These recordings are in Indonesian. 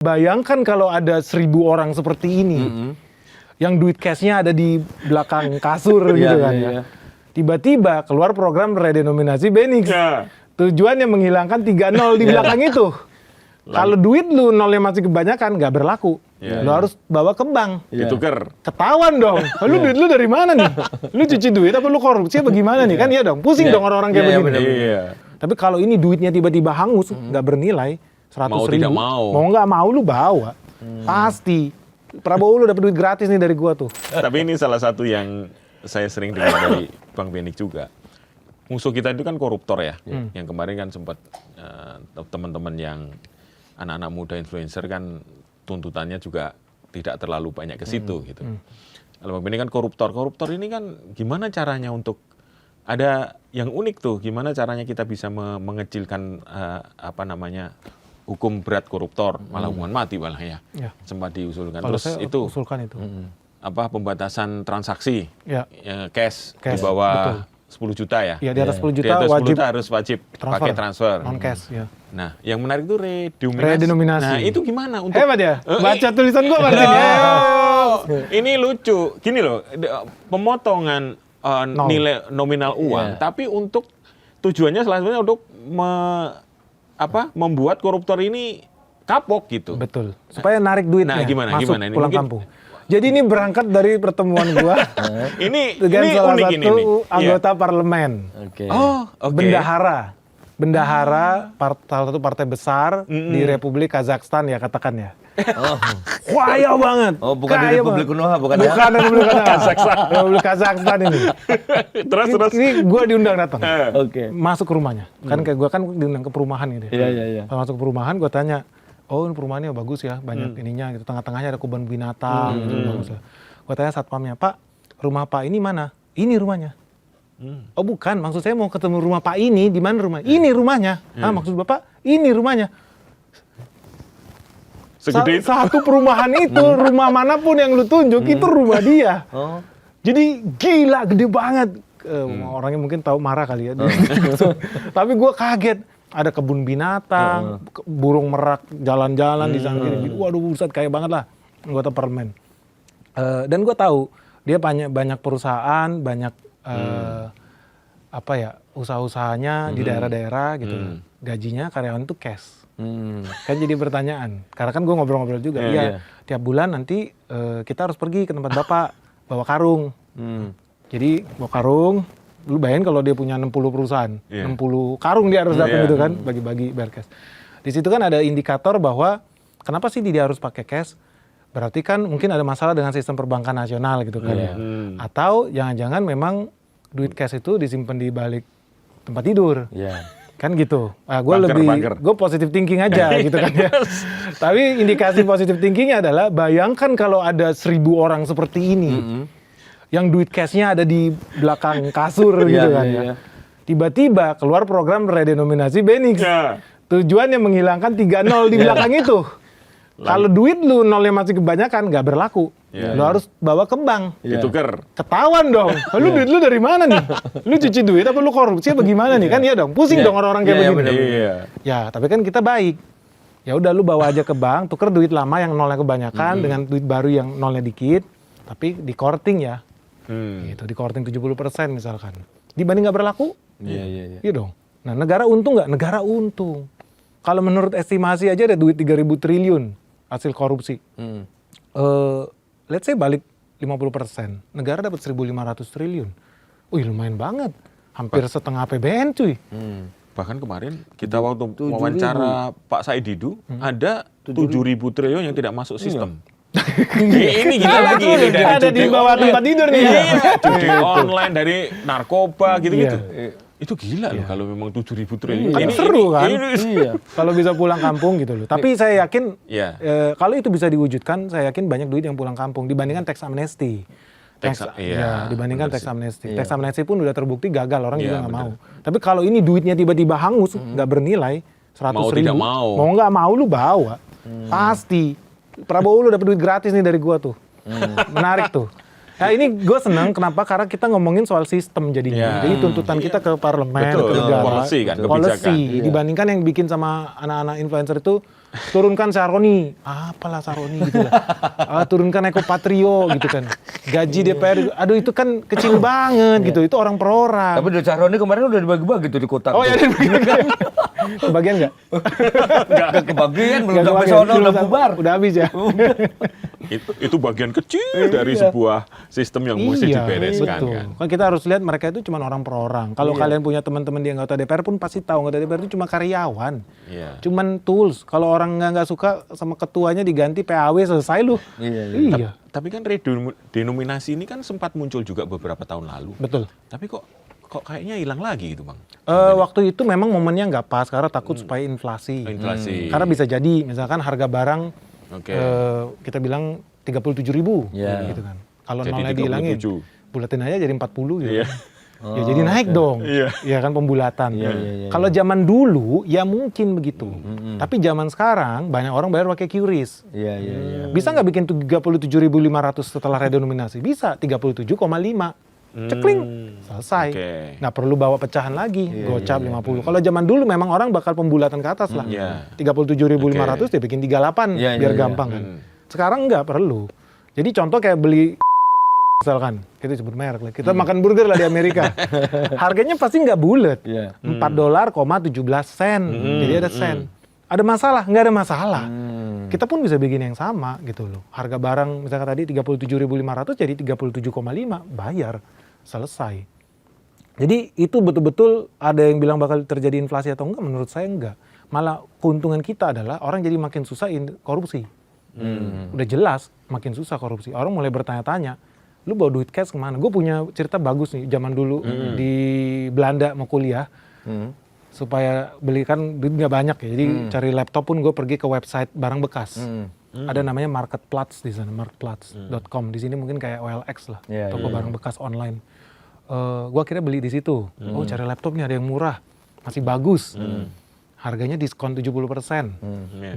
Bayangkan kalau ada 1.000 orang seperti ini, yang duit cashnya ada di belakang kasur gitu kan ya. Tiba-tiba keluar program redenominasi Benix. Tujuannya menghilangkan 3 nol di belakang itu. Kalau duit lu nolnya masih kebanyakan, nggak berlaku. Lu harus bawa ke bank. Ditukar. Ketahuan dong. Lu duit lu dari mana nih? Lu cuci duit apa lu korupsi apa gimana nih? Kan iya dong. Pusing dong orang-orang kayak begini. Tapi kalau ini duitnya tiba-tiba hangus, nggak bernilai, 100.000. Mau nggak mau lu bawa. Pasti. Prabowo lu dapet duit gratis nih dari gua tuh. Tapi ini salah satu yang saya sering dengar dari Bang Benix juga. Musuh kita itu kan koruptor ya. Yang kemarin kan sempat teman-teman yang anak-anak muda influencer kan tuntutannya juga tidak terlalu banyak ke situ gitu. Kalau Bang Benix kan koruptor. Koruptor ini kan gimana caranya untuk ada yang unik tuh, gimana caranya kita bisa mengecilkan hukum berat koruptor, malah hukuman mati malah ya. Sempat diusulkan. Kalau Terus saya itu usulkan itu. Pembatasan transaksi cash di betul. bawah 10 juta ya. Iya, di atas 10 juta di atas 10 wajib juta harus pakai transfer. Non cash ya. Nah, yang menarik itu redenominasi. Nah, itu gimana untuk hebat ya? Baca tulisan gua Martin ya. Ini lucu. Gini loh, pemotongan nilai nominal uang, tapi untuk tujuannya selanjutnya untuk membuat koruptor ini kapok gitu. Betul. Supaya narik duitnya masuk ini? pulang kampung. Jadi ini berangkat dari pertemuan gua ini dengan salah unik satu anggota parlemen. Bendahara salah satu partai besar di Republik Kazakhstan ya katakan ya. Kaya banget. Oh, bukan di Republik Konoha, bukan ya? Bukan Republik Kazakhstan. Republik Kazakhstan ini. Terus. Ini gue diundang datang. Masuk ke rumahnya. Kan kayak gue kan diundang ke perumahan gitu. Iya. Masuk ke perumahan gue tanya, oh ini perumahannya bagus ya, banyak ininya gitu. Tengah-tengahnya ada kebun binatang gitu. Bagus ya. Gue tanya satpamnya, Pak, rumah Pak ini mana? Ini rumahnya. Oh bukan, maksud saya mau ketemu rumah Pak ini, di mana rumah? Ini rumahnya. Maksud Bapak, ini rumahnya. Satu perumahan itu, rumah manapun yang lu tunjuk, itu rumah dia. Jadi gila, gede banget. Orangnya mungkin tahu marah kali ya. Tapi gue kaget. Ada kebun binatang, burung merak jalan-jalan di sana. Waduh, buset, kaya banget lah. Anggota parlemen. Dan gue tahu, dia banyak perusahaan, banyak usaha-usahanya di daerah-daerah gitu. Gajinya karyawan itu cash. Kan jadi pertanyaan. Karena kan gue ngobrol-ngobrol juga. Tiap bulan nanti kita harus pergi ke tempat Bapak bawa karung. Jadi bawa karung, lu bayangin kalau dia punya 60 perusahaan, 60 karung dia harus datang gitu kan, bagi-bagi bayar cash. Di situ kan ada indikator bahwa kenapa sih dia harus pakai cash? Berarti kan mungkin ada masalah dengan sistem perbankan nasional gitu kan ya. Atau jangan-jangan memang duit cash itu disimpan di balik tempat tidur. Kan gitu. Gue positive thinking aja gitu kan ya. Tapi indikasi positive thinkingnya adalah bayangkan kalau ada 1.000 orang seperti ini, yang duit cashnya ada di belakang kasur gitu kan ya. Tiba-tiba keluar program redenominasi Benix. Tujuannya menghilangkan 3 nol di belakang itu. Kalau duit lu nolnya masih kebanyakan, nggak berlaku. Lu harus bawa ke bank. Ditukar. Ketahuan dong. Lu duit lu dari mana nih? Lu cuci duit apa lu korupsi apa gimana nih? Kan iya dong. Pusing dong orang-orang kayak begini. Ya, tapi kan kita baik. Ya udah lu bawa aja ke bank, tuker duit lama yang nolnya kebanyakan dengan duit baru yang nolnya dikit, tapi di korting ya. Gitu, di korting 70% misalkan. Dibanding nggak berlaku? Iya dong. Nah, negara untung nggak? Negara untung. Kalau menurut estimasi aja ada duit 3.000 triliun hasil korupsi. Let's say balik 50%. Negara dapat 1.500 triliun. Wih, lumayan banget. Hampir setengah APBN cuy. Bahkan kemarin kita waktu wawancara Pak Said Didu, ada 7.000 triliun yang tidak masuk sistem. Ini gila lagi ini dari ada di bawah tempat tidur nih. Judi online dari narkoba gitu-gitu. Itu gila loh kalau memang 7.000 triliun. Kan seru kan? Kalau bisa pulang kampung gitu loh. Tapi saya yakin kalau itu bisa diwujudkan, saya yakin banyak duit yang pulang kampung dibandingkan tax amnesty. Dibandingkan tax amnesty. Tax amnesty pun udah terbukti gagal, orang juga nggak mau. Tapi kalau ini duitnya tiba-tiba hangus, nggak bernilai, 100.000. Mau nggak mau lu bawa. Pasti. Prabowo lu dapet duit gratis nih dari gua tuh. Menarik tuh. Nah ini gue senang kenapa? Karena kita ngomongin soal sistem jadinya. Jadi tuntutan kita ke parlemen, ke negara, policy kan, kebijakan. Dibandingkan yang bikin sama anak-anak influencer itu turunkan Saroni, apalah Saroni gitu lah. Turunkan Eko Patrio gitu kan. Gaji DPR, aduh itu kan kecil banget gitu, itu orang per orang. Tapi duit Sahroni kemarin udah dibagi-bagi tuh di kotak. Oh ya, dibagian. Kebagian nggak? Nggak kebagian, belum sampai sono udah bubar. Udah habis ya. Itu bagian kecil dari sebuah sistem yang mesti dibereskan betul. kan. Kan kita harus lihat mereka itu cuma orang per orang. Kalau kalian punya teman-teman di anggota DPR pun pasti tahu anggota DPR itu cuma karyawan. Iya. Cuman tools. Kalau orang nggak suka sama ketuanya diganti PAW selesai lu. Iya. Tapi kan redenominasi ini kan sempat muncul juga beberapa tahun lalu. Betul. Tapi kok kayaknya hilang lagi gitu, Bang. Waktu itu memang momennya nggak pas karena takut supaya inflasi. Inflasi. Karena bisa jadi misalkan harga barang kita bilang 37.000 gitu kan. Kalau Jadi nolnya dihilangin, 37. bulatin aja jadi 40 gitu. Iya. Ya jadi naik dong. Iya kan pembulatan. Kalau zaman dulu ya mungkin begitu. Tapi zaman sekarang banyak orang bayar pakai QRIS. Bisa nggak bikin 37.500 setelah redenominasi? Bisa, 37,5. Cekling, selesai. Nggak perlu bawa pecahan lagi, gocap 50. Kalau zaman dulu memang orang bakal pembulatan ke atas lah. 37.500 dia bikin 38 biar gampang kan. Sekarang nggak perlu. Jadi contoh kayak beli misalkan, kita sebut merek lah. Kita makan burger lah di Amerika. Harganya pasti nggak bulat. $4,17. Jadi ada sen. Ada masalah? Nggak ada masalah. Kita pun bisa bikin yang sama gitu loh. Harga barang misalkan tadi 37.500 jadi 37,5 bayar. Selesai. Jadi itu betul-betul ada yang bilang bakal terjadi inflasi atau enggak, menurut saya enggak. Malah keuntungan kita adalah orang jadi makin susah korupsi. Udah jelas makin susah korupsi. Orang mulai bertanya-tanya, lu bawa duit cash kemana? Gue punya cerita bagus nih, zaman dulu di Belanda mau kuliah. Supaya beli kan duit nggak banyak ya, jadi cari laptop pun gue pergi ke website barang bekas. Ada namanya Marketplaats di sana, marketplaats.com. Di sini mungkin kayak OLX lah, toko barang bekas online. Gue akhirnya beli di situ. Oh, cari laptopnya ada yang murah, masih bagus. Harganya diskon 70%.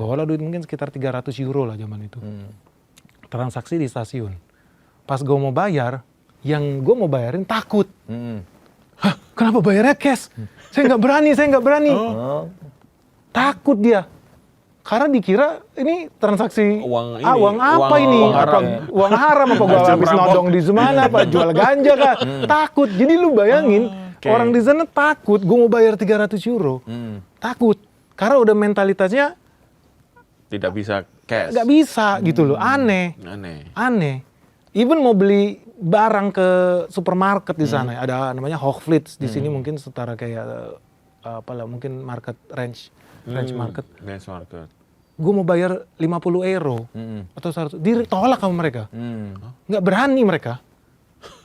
Bawalah duit mungkin sekitar 300 euro lah zaman itu. Transaksi di stasiun. Pas gue mau bayar, yang gue mau bayarin takut. Hah, kenapa bayarnya cash? Saya nggak berani. Takut dia. Karena dikira ini transaksi uang apa ini? Uang haram apa gua habis nodong di mana apa jual ganja kah? Takut. Jadi lu bayangin orang di sana takut gua mau bayar 300 euro. Takut. Karena udah mentalitasnya tidak bisa cash. Nggak bisa gitu loh. Aneh. Even mau beli barang ke supermarket di sana, ada namanya Hoogvliet di sini mungkin setara kayak mungkin market range market. Gue mau bayar 50 euro atau 100, ditolak sama mereka. Nggak berani mereka.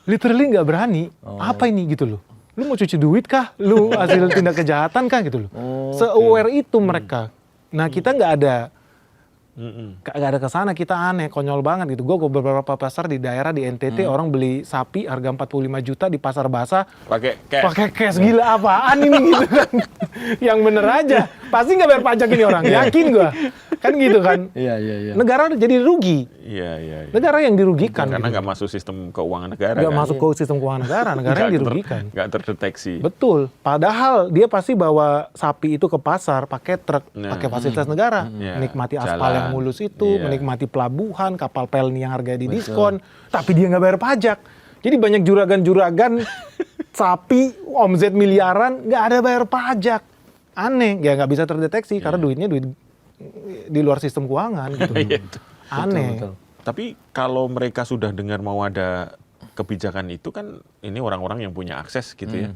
Literally nggak berani. Apa ini gitu loh. Lu mau cuci duit kah? Lu hasil tindak kejahatan kah gitu loh. Se-aware itu mereka. Nah kita nggak ada kesana, kita aneh, konyol banget gitu. Gue ke beberapa pasar di daerah di NTT, orang beli sapi harga 45 juta di pasar basah pakai cash. Gila apaan ini gitu kan. Yang bener aja pasti nggak bayar pajak ini orang, yakin gue kan gitu kan. Negara jadi rugi. Negara yang dirugikan karena nggak gitu. masuk sistem keuangan negara. Nggak masuk ke sistem keuangan negara yang dirugikan. Nggak terdeteksi. Betul. Padahal dia pasti bawa sapi itu ke pasar pakai truk, pakai fasilitas negara, menikmati aspal yang mulus itu, menikmati pelabuhan, kapal pelni yang harganya di diskon, tapi dia nggak bayar pajak. Jadi banyak juragan-juragan sapi omzet miliaran nggak ada bayar pajak. Aneh, ya nggak bisa terdeteksi karena duitnya duit di luar sistem keuangan gitu. Aneh. Betul. Tapi kalau mereka sudah dengar mau ada kebijakan itu kan ini orang-orang yang punya akses gitu ya.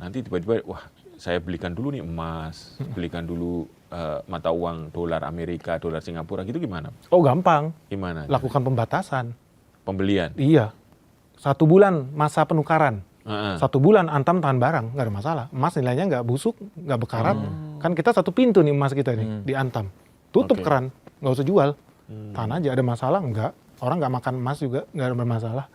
Nanti tiba-tiba wah saya belikan dulu nih emas, belikan dulu mata uang dolar Amerika, dolar Singapura gitu gimana? Oh gampang. Gimana? Lakukan pembatasan. Pembelian? Iya. 1 bulan masa penukaran. 1 bulan Antam tahan barang, nggak ada masalah. Emas nilainya nggak busuk, nggak bekarat. Kan kita 1 pintu nih emas kita nih di Antam. Tutup keran, nggak usah jual. Tahan aja, ada masalah nggak? Orang nggak makan emas juga nggak ada masalah.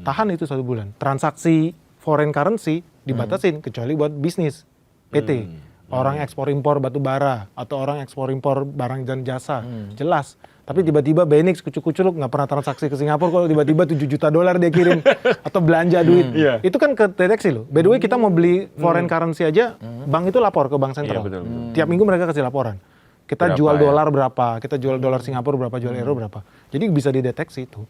Tahan itu 1 bulan. Transaksi foreign currency dibatasin kecuali buat bisnis PT. Orang ekspor impor batu bara atau orang ekspor impor barang dan jasa, jelas. Tapi tiba-tiba Benix kucuk-kucuk nggak pernah transaksi ke Singapura, kalau tiba-tiba $7 juta dia kirim atau belanja duit, itu kan kedeteksi loh. By the way kita mau beli foreign currency aja, bank itu lapor ke bank sentral. Tiap minggu mereka kasih laporan. Kita Berapa jual ya? dolar berapa, kita jual dolar Singapura berapa, jual euro berapa. Jadi bisa dideteksi itu.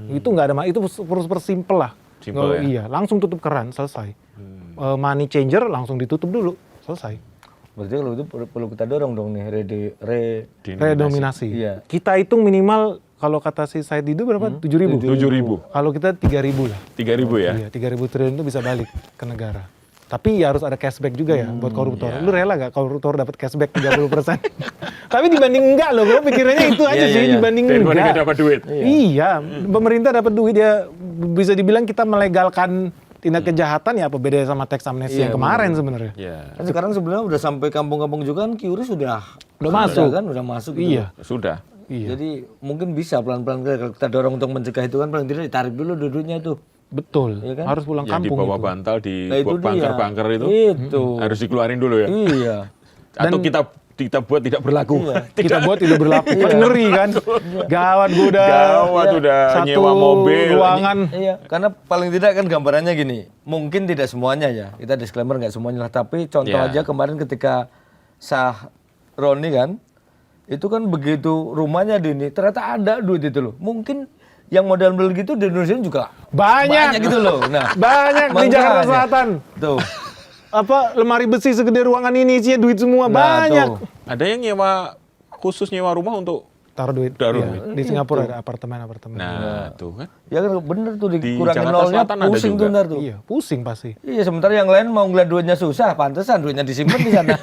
Itu nggak ada, itu super simple lah. Simple ya? Iya, langsung tutup keran, selesai. Money changer langsung ditutup dulu, selesai. Berarti kalau itu perlu kita dorong dong nih, Redominasi. Iya. Kita hitung minimal kalau kata si Said Didu berapa? 7.000. 7.000. Kalau kita 3.000 lah. 3.000 ya? Iya, 3.000 triliun itu bisa balik ke negara. Tapi ya harus ada cashback juga ya buat koruptor. Iya. Lu rela gak koruptor dapat cashback 30%? Tapi dibanding enggak loh, gue pikirannya itu aja Iya, sih, iya. dibanding Daripada enggak. nggak dapat duit. Iya, pemerintah dapat duit, ya bisa dibilang kita melegalkan tindak kejahatan, ya apa bedanya sama teks amnesti Iya, yang kemarin sebenarnya. Iya. Kan sekarang sebenarnya udah sampai kampung-kampung juga kan QRIS udah masuk. kan, udah masuk gitu. Iya. Sudah. Iya. Jadi mungkin bisa pelan-pelan kalau kita dorong untuk mencegah itu kan paling tidak ditarik dulu duitnya tuh. Betul, Iya kan? harus pulang Yang di kampung bawah itu. bantal di Nah, itu dia. bunker-bunker itu Itu. harus dikeluarin dulu ya. Iya. Atau kita buat tidak berlaku. Kita buat tidak berlaku, kan ngeri kan. Gawat, gue udah Gawat, udah satu nyewa mobil. ruangan. Iya, karena paling tidak kan gambarannya gini, mungkin tidak semuanya ya, kita disclaimer nggak semuanya lah, tapi contoh Ya. aja kemarin ketika Roni kan, itu kan begitu rumahnya di ini, ternyata ada duit itu loh, mungkin yang modal beli gitu di Indonesia juga Banyak gitu loh. Nah, banyak di makanya. Jakarta Selatan. Tuh. Apa lemari besi segede ruangan ini isinya duit semua, Nah, banyak. tuh. Ada yang khusus nyewa rumah untuk Taruh duit. Taruh Iya, duit. di Singapura ada apartemen-apartemen. nah, tuh kan. Ya kan bener tuh Di dikurangin Jakarta nolnya Selatan ada pusing juga. tuh ntar tuh. Iya, pusing pasti. Iya, sementara yang lain mau ngeliat duitnya susah, pantesan duitnya disimpan di sana.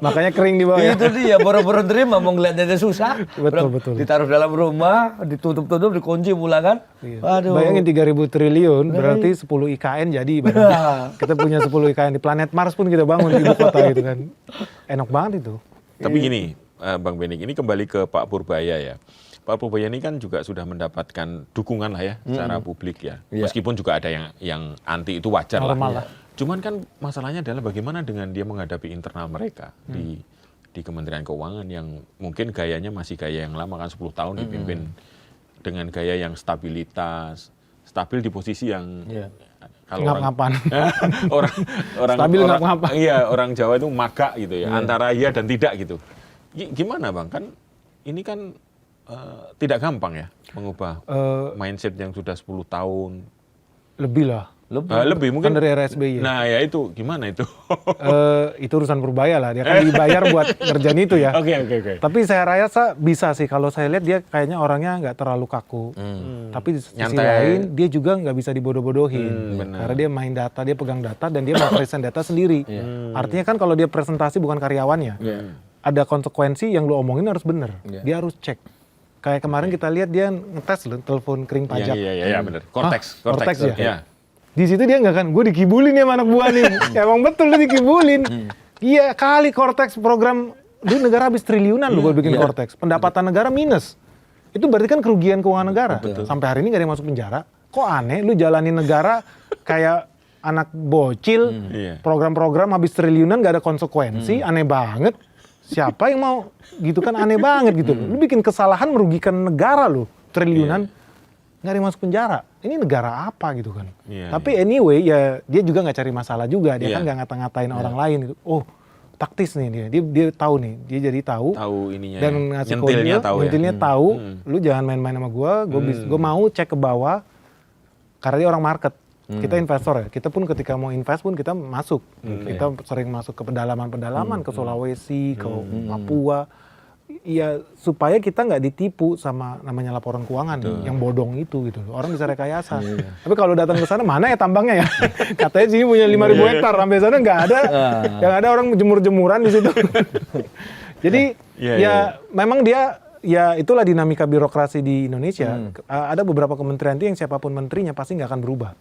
Makanya kering di bawah. ya. Itu dia, boro-boro terima mau ngeliatnya aja susah. Betul, Orang betul. Ditaruh dalam rumah, ditutup-tutup, dikunci pula kan. Iya. Aduh. Bayangin 3.000 triliun berarti 10 IKN jadi ibaratnya. Kita punya 10 IKN di planet Mars pun kita bangun di ibu kota gitu kan. Enak banget itu. Tapi gini, Bang Benik, ini kembali ke Pak Purbaya ya. Pak Purbaya ini kan juga sudah mendapatkan dukungan lah ya secara publik ya. Iya. Meskipun juga ada yang anti, itu wajar Normal lah. lah. Cuman kan masalahnya adalah bagaimana dengan dia menghadapi internal mereka di Kementerian Keuangan yang mungkin gayanya masih gaya yang lama, kan 10 tahun dipimpin dengan gaya yang stabil di posisi yang Iya. kalau Ngap-ngapan. orang Stabil orang, ngap-ngapan. iya, orang Jawa itu maga gitu ya, antara iya dan tidak gitu. Gimana Bang? Kan ini kan tidak gampang ya mengubah mindset yang sudah 10 tahun. Lebih lah. Lebih mungkin. Kan dari era SBY. Nah ya itu, gimana itu? Itu urusan Purbaya lah. Dia kan dibayar buat ngerjain itu ya. Oke. Tapi saya rasa bisa sih, kalau saya lihat dia kayaknya orangnya nggak terlalu kaku. Tapi di sisi Nyantai. lain dia juga nggak bisa dibodoh-bodohin. benar. Karena dia main data, dia pegang data dan dia mau present data sendiri. Artinya kan kalau dia presentasi bukan karyawannya, ada konsekuensi yang lu omongin harus bener. Dia harus cek. Kayak kemarin kita lihat dia ngetes loh telepon kering pajak. Iya benar. Cortex Cortex ya? ya. Di situ dia nggak kan, gue dikibulin ya sama anak buah nih. Emang betul lu dikibulin. Iya kali Cortex program, dulu negara habis triliunan lu gue bikin Cortex. Pendapatan negara minus. Itu berarti kan kerugian keuangan negara. Sampai hari ini nggak ada yang masuk penjara. Kok aneh lu jalanin negara kayak anak bocil, Iya. program-program habis triliunan nggak ada konsekuensi, aneh banget. Siapa yang mau gitu kan, aneh banget gitu. Lu bikin kesalahan merugikan negara lu, triliunan. Nggak ada yang masuk penjara. Ini negara apa gitu kan. Iya, Tapi anyway ya dia juga nggak cari masalah juga. Dia Iya. kan nggak ngata-ngatain orang lain gitu. Oh taktis nih dia tahu nih. Dia jadi tahu. Tahu ininya. Dan ya. ngasih Nyentilnya kode, tahu ya. nyentilnya tahu. Lu jangan main-main sama gua. Gua mau cek ke bawah. Karena dia orang market. Kita investor ya. Kita pun ketika mau invest pun kita masuk. Kita sering masuk ke pedalaman-pedalaman, ke Sulawesi, ke Papua. Ya supaya kita nggak ditipu sama namanya laporan keuangan yang bodong itu gitu. Orang bisa rekayasa. Tapi kalau datang ke sana mana ya tambangnya ya? Katanya sini punya 5.000 hektar, sampai sana nggak ada. Yang ada orang jemur-jemuran di situ. Jadi memang dia ya itulah dinamika birokrasi di Indonesia. Ada beberapa kementerian itu yang siapapun menterinya pasti nggak akan berubah.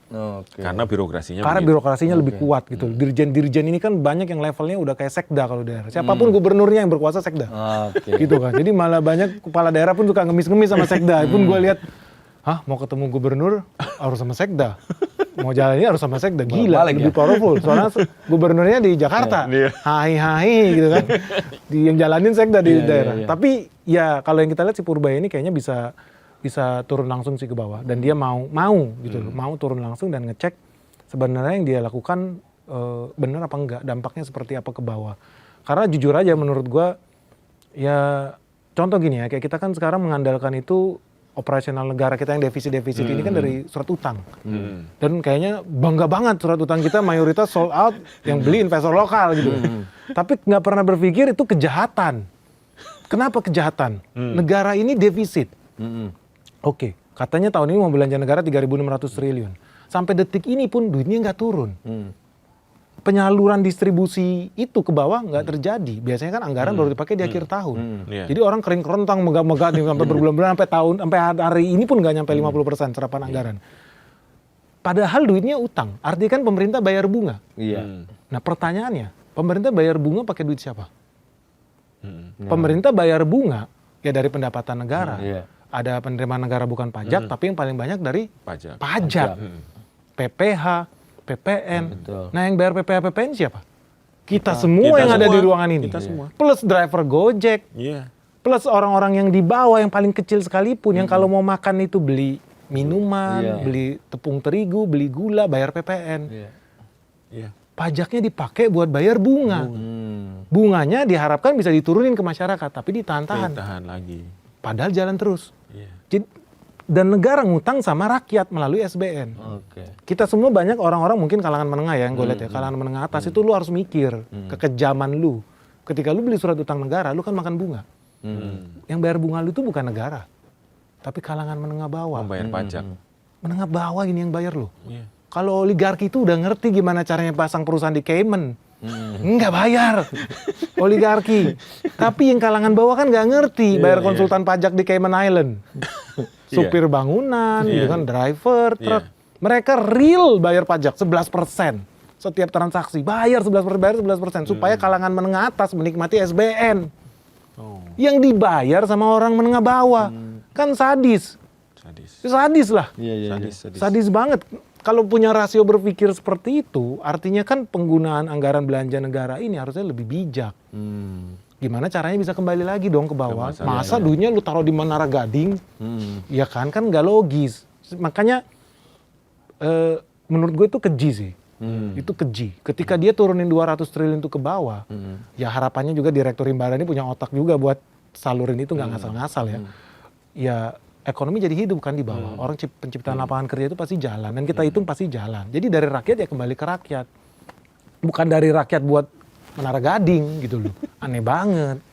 Oke. Karena birokrasinya. Karena begitu. birokrasinya lebih kuat gitu. Dirjen-dirjen ini kan banyak yang levelnya udah kayak sekda kalau daerah. Siapapun gubernurnya yang berkuasa sekda. Oke. Gitu kan. Jadi malah banyak kepala daerah pun suka ngemis-ngemis sama sekda. Pun gue lihat, mau ketemu gubernur harus sama sekda. Mau jalannya harus sama sekda. Gila, Balik lebih powerful. Soalnya gubernurnya di Jakarta. Iya. Hai gitu kan. Yang jalanin sekda di daerah. iya. Tapi ya kalau yang kita lihat si Purbaya ini kayaknya bisa turun langsung sih ke bawah. Dan dia mau gitu loh. Mau turun langsung dan ngecek sebenarnya yang dia lakukan benar apa enggak. Dampaknya seperti apa ke bawah. Karena jujur aja menurut gua Ya contoh gini ya, kayak kita kan sekarang mengandalkan itu operasional negara kita yang defisit ini kan dari surat utang. Dan kayaknya bangga banget surat utang kita mayoritas sold out yang beli investor lokal gitu. Tapi nggak pernah berpikir itu kejahatan. Kenapa kejahatan? Negara ini defisit. Oke, katanya tahun ini mau belanja negara 3.600 triliun. Sampai detik ini pun duitnya nggak turun. Penyaluran distribusi itu ke bawah nggak terjadi. Biasanya kan anggaran baru dipakai di akhir tahun. Jadi orang kering kerontang megah-megah nih sampai berbulan-bulan sampai hari ini pun nggak nyampe 50% serapan anggaran. Padahal duitnya utang. Artinya kan pemerintah bayar bunga. Nah pertanyaannya, pemerintah bayar bunga pakai duit siapa? Pemerintah bayar bunga ya dari pendapatan negara. Ada penerimaan negara bukan pajak, tapi yang paling banyak dari pajak. PPH, PPN. Nah yang bayar PPH PPN siapa? Kita semua yang ada di ruangan ini. Plus driver Gojek. Plus orang-orang yang di bawah yang paling kecil sekalipun yang kalau mau makan itu beli minuman, beli tepung terigu, beli gula, bayar PPN. Pajaknya dipakai buat bayar bunga. Bunganya diharapkan bisa diturunin ke masyarakat, tapi ditahan-tahan. Ditahan lagi. Padahal jalan terus. Dan negara ngutang sama rakyat melalui SBN. Kita semua banyak orang-orang mungkin kalangan menengah ya yang gue lihat ya. Kalangan menengah atas itu lu harus mikir kekejaman lu. Ketika lu beli surat utang negara, lu kan makan bunga. Yang bayar bunga lu itu bukan negara. Tapi kalangan menengah bawah. Membayar pajak. Menengah bawah ini yang bayar lu. Kalau oligarki itu udah ngerti gimana caranya pasang perusahaan di Cayman. Nggak bayar oligarki. Tapi yang kalangan bawah kan nggak ngerti bayar konsultan pajak di Cayman Island. Supir bangunan, gitu kan, driver, truk. Mereka real bayar pajak 11% setiap transaksi. Bayar 11%, supaya kalangan menengah atas menikmati SBN. Yang dibayar sama orang menengah bawah. Kan sadis. Sadis lah. Sadis banget. Kalau punya rasio berpikir seperti itu, artinya kan penggunaan anggaran belanja negara ini harusnya lebih bijak. Gimana caranya bisa kembali lagi dong ke bawah? Masa duitnya lu taruh di Menara Gading? Ya kan nggak logis. Makanya menurut gue itu keji sih. Itu keji. Ketika dia turunin 200 triliun itu ke bawah, ya harapannya juga Direktur Himbara ini punya otak juga buat salurin itu nggak ngasal-ngasal ya. Ya ekonomi jadi hidup kan di bawah. Orang penciptaan lapangan kerja itu pasti jalan. Dan kita hitung pasti jalan. Jadi dari rakyat ya kembali ke rakyat. Bukan dari rakyat buat Menara Gading gitu loh. Aneh banget.